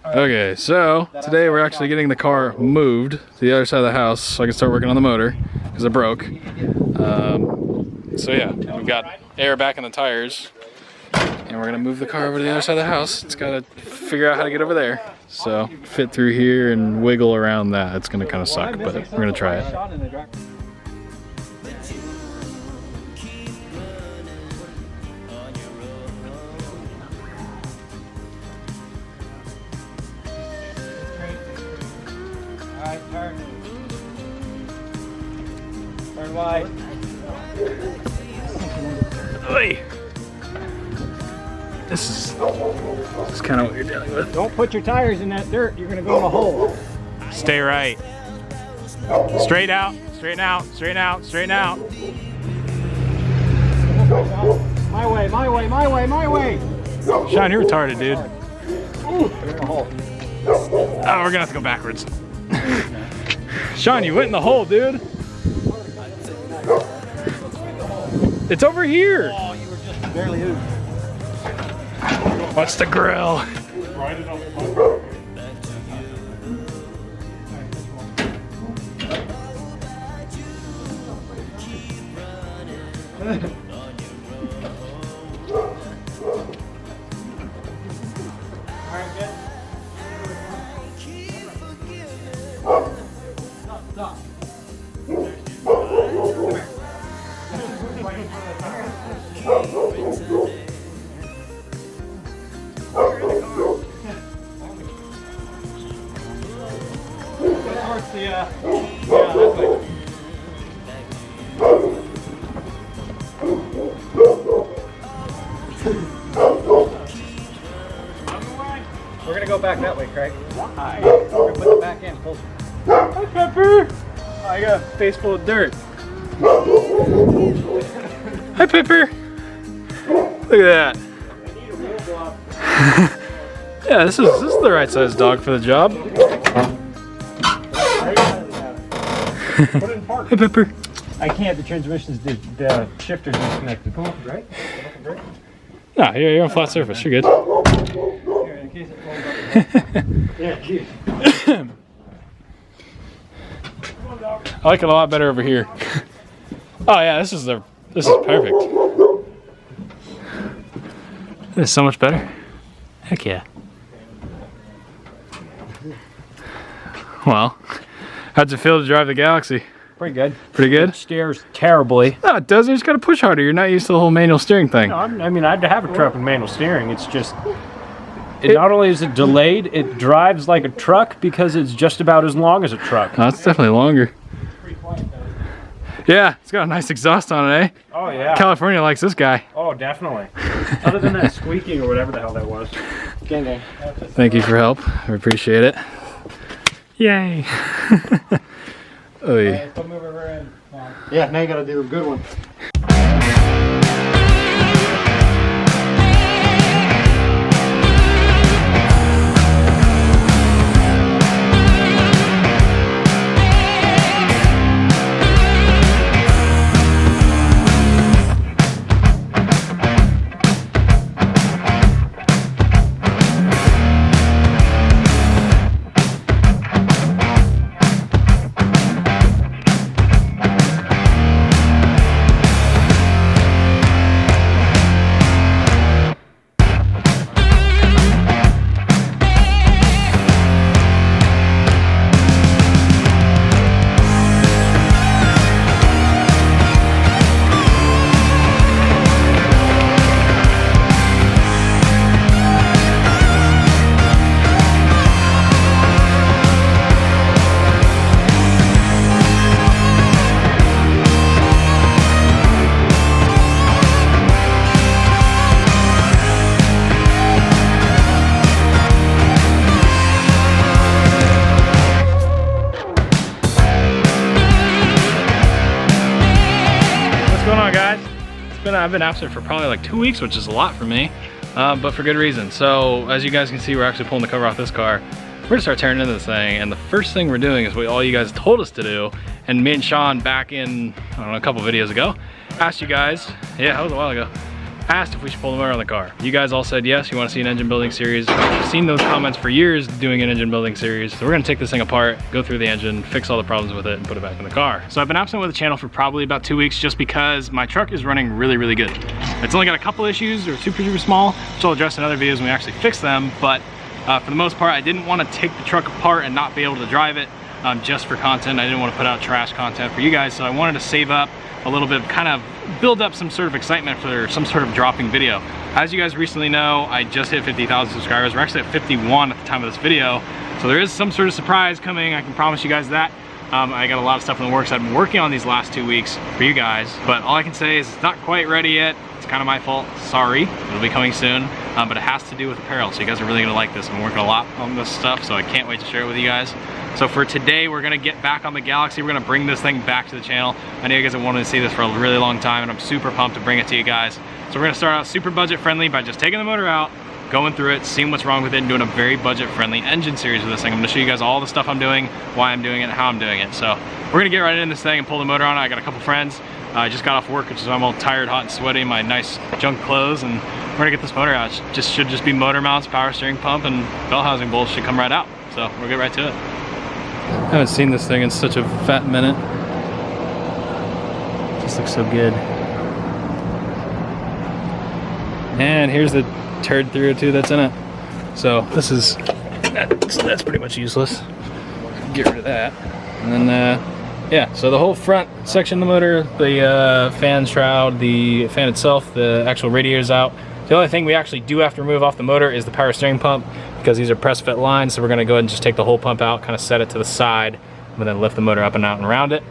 Okay, so today we're actually getting the car moved to the other side of the house so I can start working on the motor because it broke. So yeah, we've got air back in the tires and we're gonna move the car over to the other side of the house. It's gotta figure out how to get over there. So fit through here and wiggle around that. It's gonna kind of suck, but we're gonna try it. Alright, turn. Turn wide. Oy. This is kind of what you're dealing with. Don't put your tires in that dirt, you're gonna go in a hole. Stay right. Straight out, straighten out, straighten out, straighten out. My way, my way, my way, my way. Sean, you're retarded, dude. You're in a hole. Oh, we're gonna have to go backwards. Sean, you went in the hole, dude. It's over here. Oh, you were just barely hooped. What's the grill? Alright, good. Stop. Yeah, that's like. We're gonna go back that way, Craig. Why? We're gonna put the back end closer. Hi, Pepper. Oh, I got a face full of dirt. Hi, Pepper. Look at that. Yeah, this is the right size dog for the job. Put it in park. Hi, Pepper. I can't. The transmission's the shifter's disconnected. Come on, right? Nah, you're on flat surface. You're good. Here, in case it falls up. Yeah, geez. I like it a lot better over here. Oh yeah, this is perfect. This is so much better. Heck yeah. Well, how'd it feel to drive the Galaxie? Pretty good. Pretty good? It steers terribly. No, it doesn't. You just gotta push harder. You're not used to the whole manual steering thing. No, I mean, I'd have a truck with manual steering. It's just, it not only is it delayed, it drives like a truck because it's just about as long as a truck. No, it's definitely longer. Yeah, it's got a nice exhaust on it, eh? Oh, yeah. California likes this guy. Oh, definitely. Other than that squeaking or whatever the hell that was. Gang, gang. Thank you for help. I appreciate it. Yay. Oy. Yeah, now you gotta do a good one. I've been absent for probably like 2 weeks, which is a lot for me, but for good reason. So as you guys can see, we're actually pulling the cover off this car. We're gonna start tearing into this thing, and the first thing we're doing is what all you guys told us to do, and me and Sean back in, I don't know, a couple videos ago, asked you guys, yeah, that was a while ago, asked if we should pull the motor on the car. You guys all said yes, you want to see an engine building series. I've seen those comments for years doing an engine building series. So we're gonna take this thing apart, go through the engine, fix all the problems with it, and put it back in the car. So I've been absent with the channel for probably about 2 weeks just because my truck is running really, really good. It's only got a couple issues, they're super, super small, which I'll address in other videos when we actually fix them, but for the most part, I didn't want to take the truck apart and not be able to drive it just for content. I didn't want to put out trash content for you guys, so I wanted to save up a little bit, kind of build up some sort of excitement for some sort of dropping video. As you guys recently know, I just hit 50,000 subscribers. We're actually at 51 at the time of this video, so there is some sort of surprise coming. I can promise you guys that. I got a lot of stuff in the works I've been working on these last 2 weeks for you guys, but all I can say is it's not quite ready yet. It's kind of my fault, sorry. It'll be coming soon, but it has to do with apparel, so you guys are really gonna like this. I'm working a lot on this stuff, so I can't wait to share it with you guys. So for today, we're gonna get back on the Galaxie. We're gonna bring this thing back to the channel. I know you guys have wanted to see this for a really long time, and I'm super pumped to bring it to you guys. So we're gonna start out super budget friendly by just taking the motor out, going through it, seeing what's wrong with it, and doing a very budget friendly engine series with this thing. I'm gonna show you guys all the stuff I'm doing, why I'm doing it, and how I'm doing it. So we're gonna get right into this thing and pull the motor on it. I got a couple friends. I just got off work, which is why I'm all tired, hot, and sweaty in my nice junk clothes, and we're gonna get this motor out. It should just be motor mounts, power steering pump, and bell housing bolts should come right out. So we'll get right to it. I haven't seen this thing in such a fat minute. Just looks so good. And here's the turd 302 that's in it. So this is, that's pretty much useless. Get rid of that. And then, yeah, so the whole front section of the motor, the fan shroud, the fan itself, the actual radiator's out. The only thing we actually do have to remove off the motor is the power steering pump, because these are press fit lines, so we're gonna go ahead and just take the whole pump out, kind of set it to the side, and then lift the motor up and out and around it.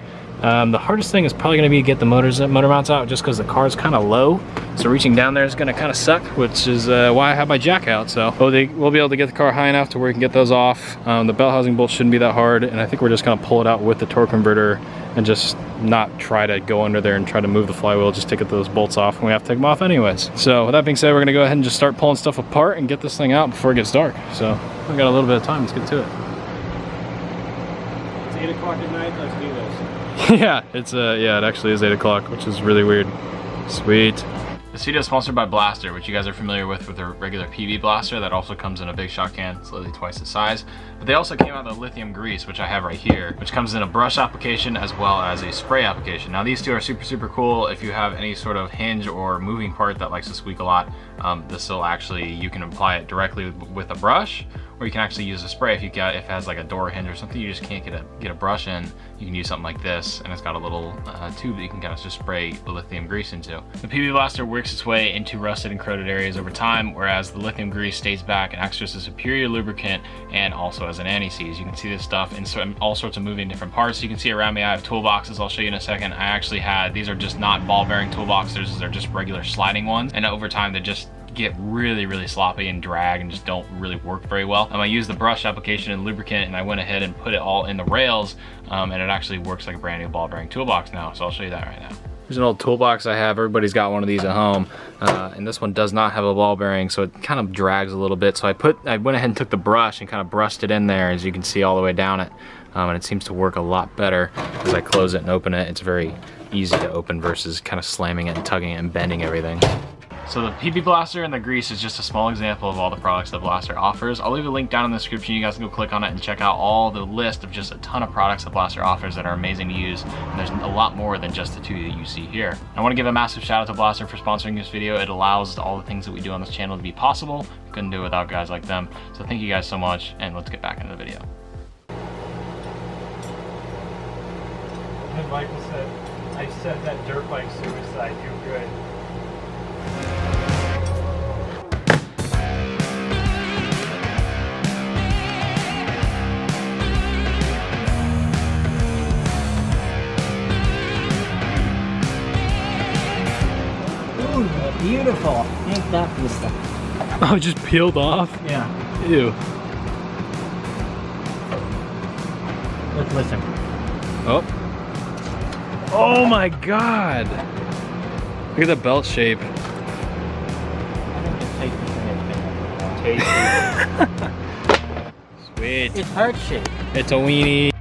The hardest thing is probably gonna be to get the motor mounts out, just because the car's kind of low, so reaching down there is gonna kind of suck, which is why I have my jack out. So we'll be able to get the car high enough to where we can get those off. The bell housing bolts shouldn't be that hard, and I think we're just gonna pull it out with the torque converter and just not try to go under there and try to move the flywheel, just to get those bolts off, and we have to take them off anyways. So with that being said, we're gonna go ahead and just start pulling stuff apart and get this thing out before it gets dark. So we got a little bit of time, let's get to it. It's 8 o'clock at night, let's do this. Yeah, it actually is 8 o'clock, which is really weird. Sweet. This video is sponsored by Blaster, which you guys are familiar with a regular PB'Blaster that also comes in a big shot can. It's literally twice the size. But they also came out with a lithium grease, which I have right here, which comes in a brush application as well as a spray application. Now these two are super, super cool if you have any sort of hinge or moving part that likes to squeak a lot. This will actually, you can apply it directly with a brush, or you can actually use a spray if it has like a door hinge or something you just can't get a brush in. You can use something like this, and it's got a little tube that you can kind of just spray the lithium grease into. The PB'Blaster works its way into rusted and corroded areas over time, whereas the lithium grease stays back and acts as a superior lubricant and also as an anti-seize. You can see this stuff in all sorts of moving different parts. You can see around me I have toolboxes, I'll show you in a second. I actually had, these are just not ball bearing toolboxes, they're just regular sliding ones, and over time they just get really, really sloppy and drag and just don't really work very well. I used the brush application and lubricant, and I went ahead and put it all in the rails, and it actually works like a brand new ball bearing toolbox now. So I'll show you that right now. There's an old toolbox I have. Everybody's got one of these at home, and this one does not have a ball bearing, so it kind of drags a little bit. So I went ahead and took the brush and kind of brushed it in there, as you can see all the way down it, and it seems to work a lot better as I close it and open it. It's very easy to open versus kind of slamming it and tugging it and bending everything. So the PB'Blaster and the grease is just a small example of all the products that Blaster offers. I'll leave a link down in the description. You guys can go click on it and check out all the list of just a ton of products that Blaster offers that are amazing to use. And there's a lot more than just the two that you see here. I want to give a massive shout out to Blaster for sponsoring this video. It allows all the things that we do on this channel to be possible. We couldn't do it without guys like them. So thank you guys so much, and let's get back into the video. And Michael said, I said that dirt bike suicide, you're good. Beautiful. Ain't that beautiful? Oh, it just peeled off? Yeah. Ew. Listen. Oh. Oh my god. Look at the belt shape. Sweet. It's heart shaped. It's a weenie.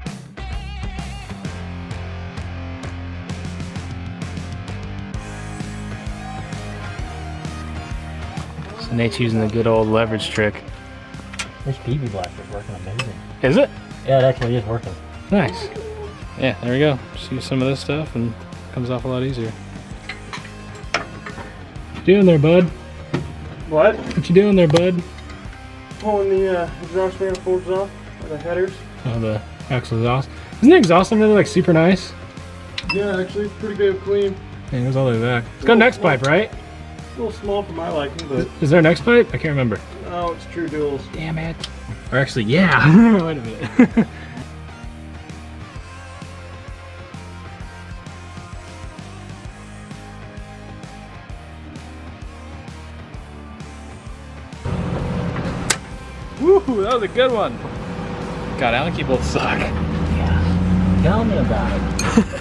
So Nate's using the good old leverage trick. This PB'Blaster is working amazing. Is it? Yeah, it actually is working. Nice. Yeah, there we go. Just use some of this stuff and it comes off a lot easier. What you doing there, bud? What? What you doing there, bud? Pulling the exhaust manifolds off, or the headers. Oh, the axle exhaust. Isn't the exhaust on there like super nice? Yeah, actually, it's pretty good clean. Yeah, it goes all the way back. It's got an X pipe, right? A little small for my liking, but Is there an X pipe? I can't remember. no, it's true duals. Damn it. Or actually, yeah. Wait a minute. Woo, that was a good one. God, Allen key bolts suck. Yeah. Tell me about it.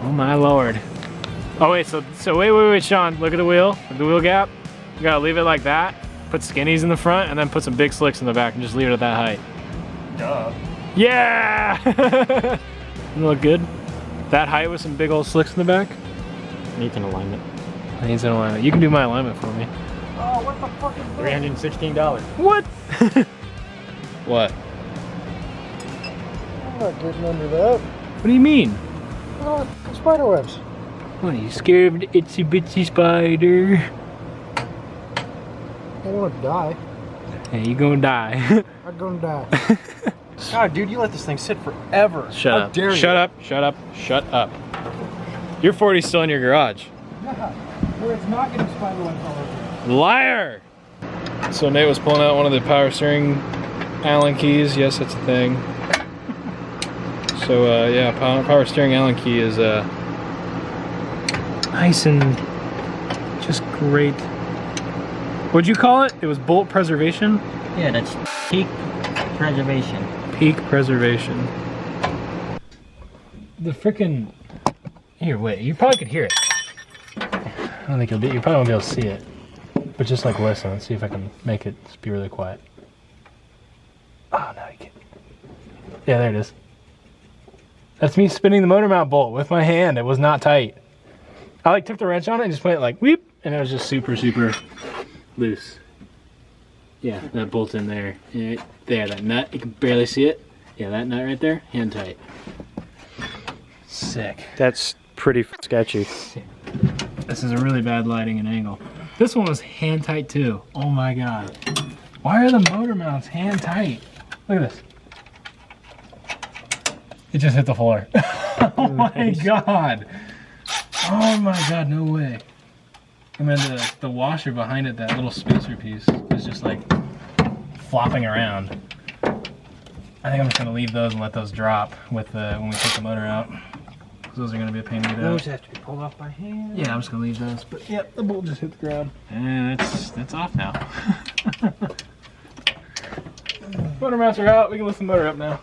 Oh my lord. Oh wait, so wait, Sean, look at the wheel, look at the wheel gap. You gotta leave it like that, put skinnies in the front, and then put some big slicks in the back and just leave it at that height. Duh. Yeah! Doesn't it look good? That height with some big old slicks in the back? Needs an alignment. It needs an alignment. You can do my alignment for me. Oh, what the fuck is $316. What? What? I'm not getting under that. What do you mean? Oh, spider webs. What, are you scared of the itsy bitsy spider? I want to die. Hey, you gonna die. I'm gonna die. God, dude, you let this thing sit forever. Shut How up. dare you? Shut up. Shut up. Shut up. Your 40's still in your garage. Yeah, where it's not getting spider webs all over. Liar! So Nate was pulling out one of the power steering Allen keys. Yes, that's a thing. So yeah, power steering Allen key is nice and just great. What'd you call it? It was bolt preservation? Yeah, that's peak preservation. Peak preservation. The frickin'... Here, wait, you probably could hear it. I don't think you probably won't be able to see it. But just like listen, let's see if I can make it just be really quiet. Oh, no, you can't. Yeah, there it is. That's me spinning the motor mount bolt with my hand. It was not tight. I like took the wrench on it and just went like weep, and it was just super loose. Yeah, that bolt's in there. Yeah, there, that nut, you can barely see it. Yeah, that nut right there, hand tight. Sick. That's pretty sketchy. This is a really bad lighting and angle. This one was hand tight too. Oh my god. Why are the motor mounts hand tight? Look at this. It just hit the floor. Oh my god. Oh my god, no way. And then the washer behind it, that little spacer piece, is just like flopping around. I think I'm just gonna leave those and let those drop with when we take the motor out. Those are gonna be a pain to get out. Those have to be pulled off by hand. Yeah, I'm just gonna leave those. But yeah, the bolt just hit the ground. And that's off now. Motor mounts are out. We can lift the motor up now.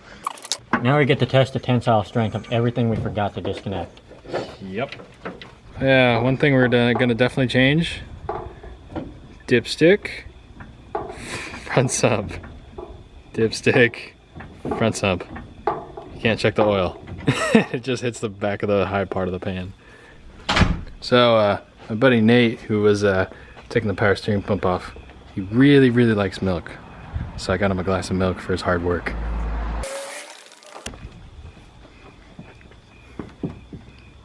Now we get to test the tensile strength of everything we forgot to disconnect. Yep. Yeah, one thing we're gonna definitely change. Dipstick, front sump. Dipstick, front sump. You can't check the oil. It just hits the back of the high part of the pan. So my buddy Nate, who was taking the power steering pump off, he really likes milk. So I got him a glass of milk for his hard work.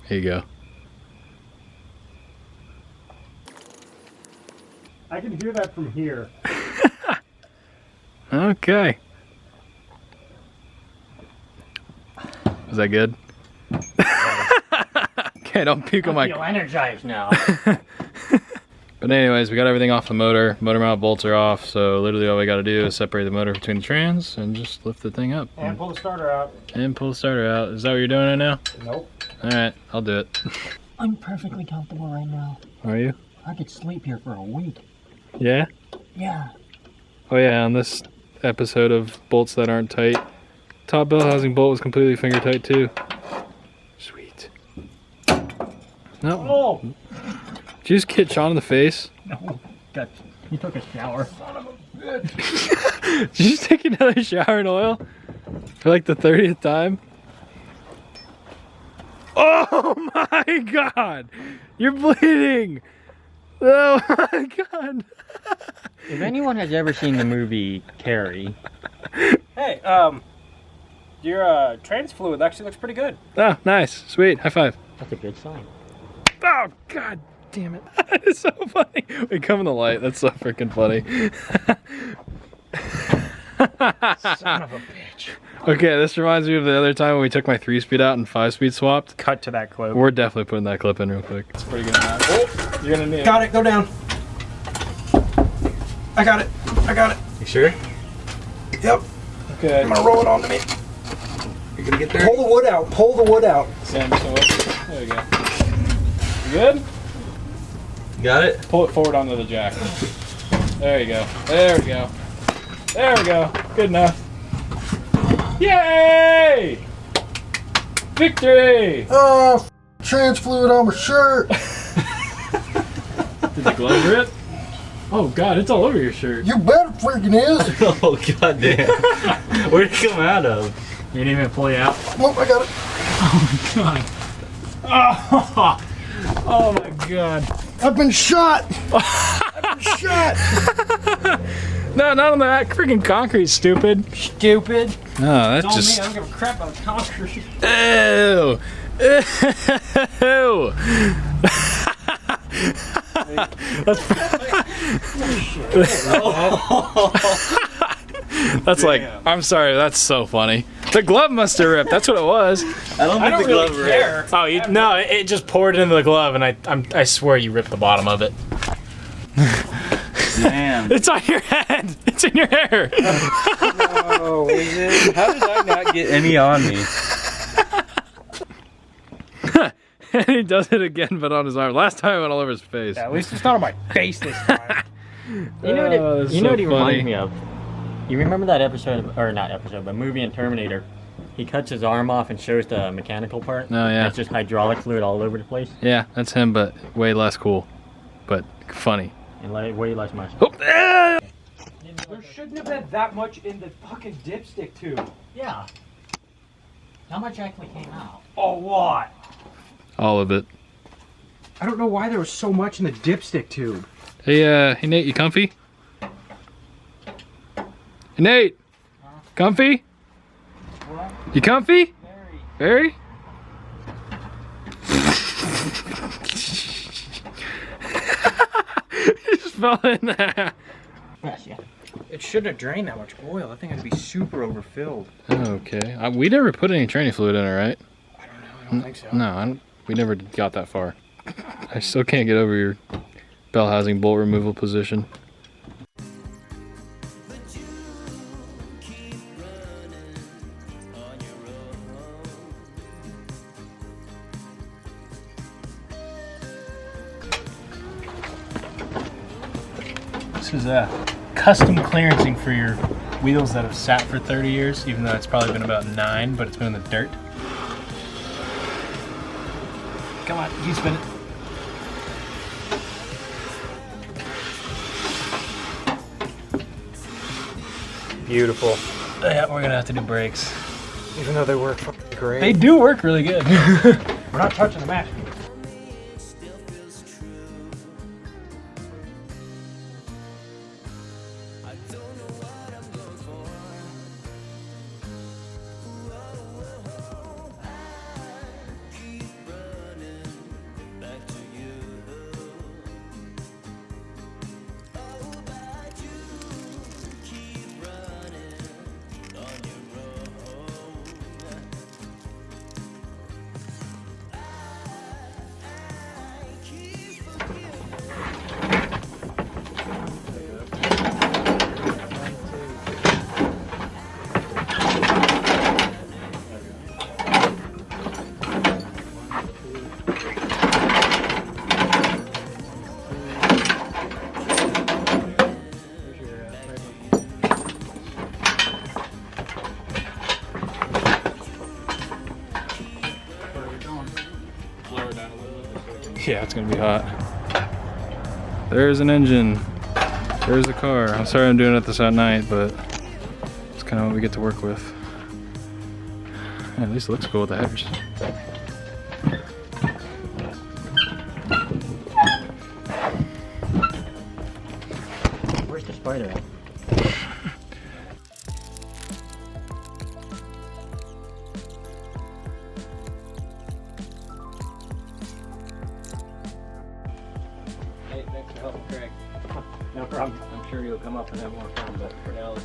Here you go. I can hear that from here. Okay. Was that good? Okay, don't puke on my... I feel energized now. But anyways, we got everything off the motor. Motor mount bolts are off, so literally all we gotta do is separate the motor between the trans and just lift the thing up. And pull the starter out. And pull the starter out. Is that what you're doing right now? Nope. Alright, I'll do it. I'm perfectly comfortable right now. Are you? I could sleep here for a week. Yeah? Yeah. Oh yeah, on this episode of bolts that aren't tight, top bell housing bolt was completely finger tight too. Sweet. No. Oh! Did you just hit Sean in the face? No. God, you took a shower. Did you just take another shower in oil? For like the 30th time? Oh my god! You're bleeding! Oh my god. If anyone has ever seen the movie Carrie, Hey, your trans fluid actually looks pretty good. Oh, nice. Sweet. High five. that's a good sign. Oh, god damn it. It's so funny. Wait, come in the light. That's so freaking funny. Son of a bitch. Okay, this reminds me of the other time when we took my 3-speed out and 5-speed swapped. Cut to that clip. We're definitely putting that clip in real quick. It's pretty good. Oh, you're gonna need it. Got it, go down. I got it. I got it. You sure? Yep. Okay. I'm gonna roll it onto me. You're gonna get there? Pull the wood out. Pull the wood out. Sam, so there you go. You good? Got it? Pull it forward onto the jack. There you go. There we go. There we go. Good enough. Yay! Victory! Oh, trans fluid on my shirt. Did the glove rip? Oh god, it's all over your shirt. You better freaking is. Oh, goddamn. Where'd it come out of? You didn't even pull you out. Nope, I got it. God. Oh my god. I've been shot. I've been shot. No, not on that freaking concrete, stupid. Stupid. No, that's Don't just. me, I don't give a crap about concrete. Ew. Ew. That's like, I'm sorry, that's so funny. The glove must have ripped. That's what it was. I don't think the glove ripped. Oh, no, it just poured into the glove, and I swear you ripped the bottom of it. Damn. It's on your head. It's in your hair. Oh, is it? How did I not get any on me? And he does it again, but on his arm. Last time it went all over his face. At least it's not on my face this time. You know what? that's You know so what he funny. reminds me of? You remember that episode, or not episode, but movie in Terminator? He cuts his arm off and shows the mechanical part. Oh, yeah. And it's just hydraulic fluid all over the place, Yeah, that's him, but way less cool. But funny. and way less much. Oh, ah! There shouldn't have been that much in the fucking dipstick tube. Yeah. How much actually came out? A lot. All of it. I don't know why there was so much in the dipstick tube. Hey, Nate, you comfy? Hey, Nate, comfy? What? You comfy? Very? You just fell in there. Yes, yeah. It shouldn't have drained that much oil. I think it'd be super overfilled. Okay. We never put any training fluid in it, right? I don't know. I don't think so. No, we never got that far. I still can't get over your bell housing bolt removal position. This is a custom clearancing for your wheels that have sat for 30 years, even though it's probably been about 9, but it's been in the dirt. Come on, you spin it. Beautiful. Yeah, we're gonna have to do brakes. Even though they work fucking great. They do work really good. We're not touching the match. Yeah, it's gonna be hot. There's an engine. There's a car. I'm sorry I'm doing this at night, but it's kind of what we get to work with. Yeah, at least it looks cool with the headers. Where's the spider at? Hey, thanks for helping, Craig. No problem. I'm sure you'll come up and have more fun, but for now,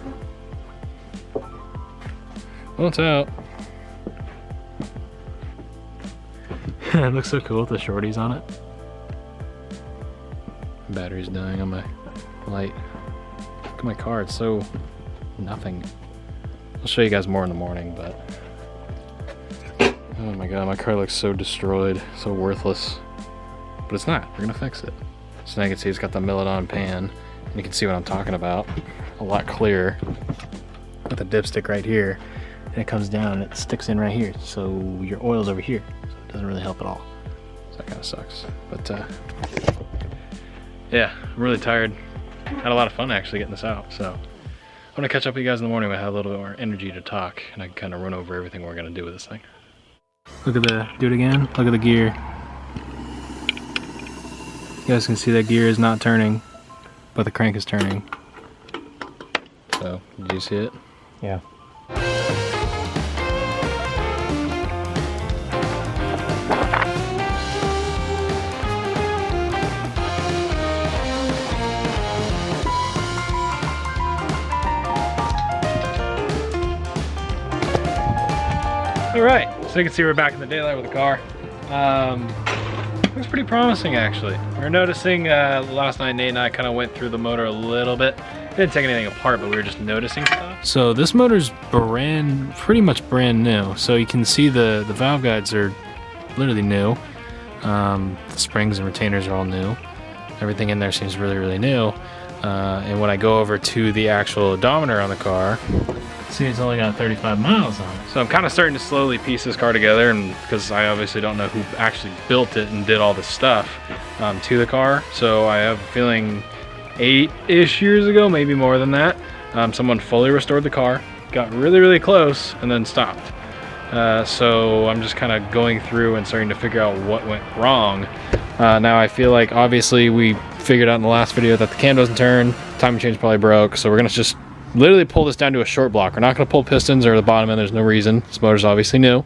Well, it's out. It looks so cool with the shorties on it. Battery's dying on my light. Look at my car, it's so nothing. I'll show you guys more in the morning, but oh my god, my car looks so destroyed, so worthless. But it's not, we're gonna fix it. So now you can see it's got the Milodon pan, and you can see what I'm talking about a lot clearer. Got the dipstick right here, and it comes down and it sticks in right here, so your oil's over here, so it doesn't really help at all. So that kind of sucks. But yeah, I'm really tired. Had a lot of fun actually getting this out, so I'm gonna catch up with you guys in the morning when I have a little bit more energy to talk, and I can kind of run over everything we're gonna do with this thing. Look at the, do it again, look at the gear. You guys can see that gear is not turning, but the crank is turning. So, did you see it? Yeah. All right, so you can see we're back in the daylight with the car. Looks pretty promising actually. We were noticing last night Nate and I kind of went through the motor a little bit. Didn't take anything apart, but we were just noticing stuff. So this motor's pretty much brand new. So you can see the valve guides are literally new. The springs and retainers are all new. Everything in there seems really, really new. And when I go over to the actual odometer on the car, see it's only got 35 miles on it. So I'm kind of starting to slowly piece this car together, and because I obviously don't know who actually built it and did all this stuff to the car. So I have a feeling 8-ish years ago, maybe more than that, someone fully restored the car, got really, really close, and then stopped. So I'm just kind of going through and starting to figure out what went wrong. Now I feel like obviously we figured out in the last video that the cam doesn't turn, timing chain's probably broke, so we're gonna just literally pull this down to a short block. We're not going to pull pistons or the bottom end, there's no reason. This motor's obviously new.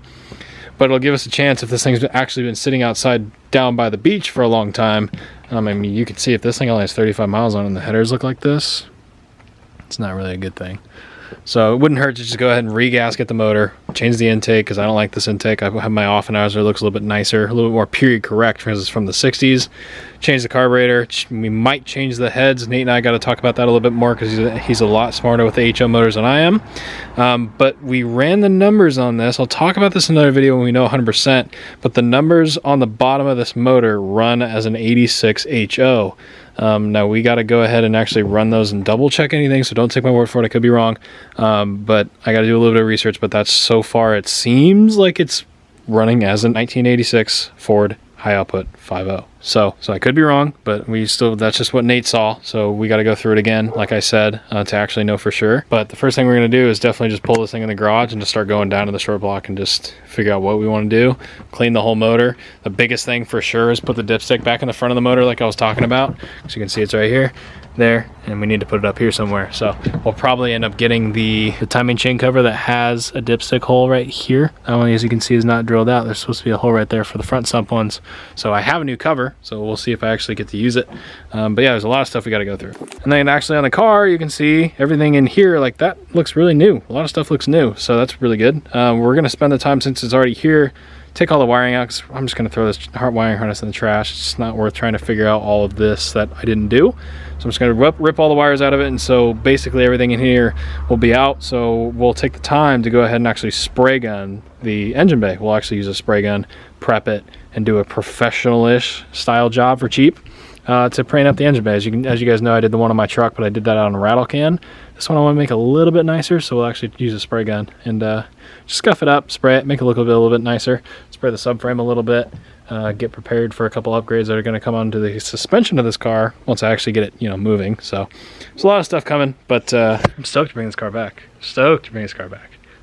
But it'll give us a chance if this thing's actually been sitting outside down by the beach for a long time. I mean, you can see if this thing only has 35 miles on it and the headers look like this, it's not really a good thing. So it wouldn't hurt to just go ahead and re-gasket the motor, change the intake, because I don't like this intake. I have my off and hours, it looks a little bit nicer, a little bit more period correct because it's from the 60s. Change the carburetor. We might change the heads. Nate and I got to talk about that a little bit more because he's a lot smarter with the HO motors than I am. But we ran the numbers on this. I'll talk about this in another video when we know 100%. But the numbers on the bottom of this motor run as an 86 HO. Now we got to go ahead and actually run those and double check anything, so don't take my word for it, I could be wrong. But I got to do a little bit of research, but that's so far it seems like it's running as a 1986 Ford high output 5.0. So I could be wrong, but that's just what Nate saw. So we got to go through it again, like I said, to actually know for sure. But the first thing we're going to do is definitely just pull this thing in the garage and just start going down to the short block and just figure out what we want to do. Clean the whole motor. The biggest thing for sure is put the dipstick back in the front of the motor like I was talking about. As you can see, it's right here, there, and we need to put it up here somewhere. So we'll probably end up getting the timing chain cover that has a dipstick hole right here. That one, as you can see, is not drilled out. There's supposed to be a hole right there for the front sump ones. So I have a new cover, so we'll see if I actually get to use it. But yeah, there's a lot of stuff we got to go through. And then actually on the car, you can see everything in here, like that looks really new. A lot of stuff looks new, so that's really good. We're going to spend the time, since it's already here, take all the wiring out, because I'm just going to throw this wiring harness in the trash. It's just not worth trying to figure out all of this that I didn't do. So I'm just going to rip all the wires out of it, and so basically everything in here will be out. So we'll take the time to go ahead and actually spray gun the engine bay. We'll actually use a spray gun, prep it, and do a professional-ish style job for cheap to paint up the engine bay. As you guys know, I did the one on my truck, but I did that on a rattle can. This one I want to make a little bit nicer, so we'll actually use a spray gun and just scuff it up, spray it, make it look a little bit nicer, spray the subframe a little bit, get prepared for a couple upgrades that are going to come onto the suspension of this car once I actually get it, moving. So there's a lot of stuff coming, but I'm stoked to bring this car back.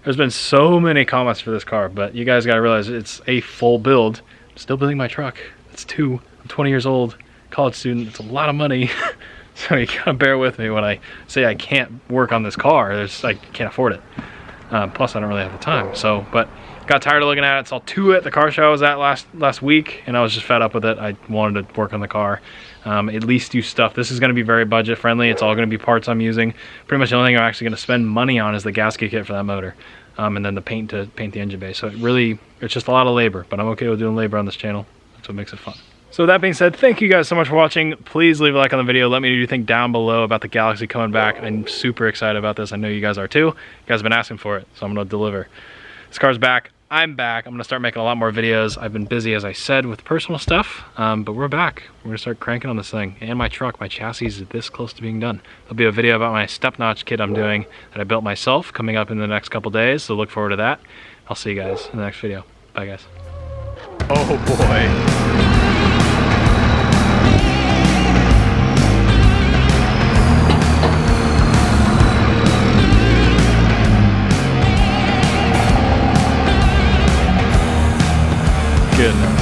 There's been so many comments for this car, but you guys got to realize it's a full build. I'm still building my truck. I'm 20 years old, college student. It's a lot of money. So you gotta bear with me when I say I can't work on this car. I can't afford it. Plus I don't really have the time. So, but got tired of looking at it. Saw two at the car show I was at last week, and I was just fed up with it. I wanted to work on the car. At least do stuff. This is going to be very budget friendly. It's all going to be parts I'm using. Pretty much the only thing I'm actually going to spend money on is the gasket kit for that motor, and then the paint to paint the engine bay. So it's just a lot of labor, but I'm okay with doing labor on this channel. That's what makes it fun. So with that being said, thank you guys so much for watching. Please leave a like on the video. Let me know what you think down below about the Galaxie coming back. I'm super excited about this. I know you guys are too. You guys have been asking for it, so I'm going to deliver. This car's back. I'm back. I'm going to start making a lot more videos. I've been busy, as I said, with personal stuff, but we're back. We're going to start cranking on this thing. And my truck, my chassis is this close to being done. There'll be a video about my step notch kit I'm doing that I built myself coming up in the next couple days, so look forward to that. I'll see you guys in the next video. Bye, guys. Oh, boy. Goodness.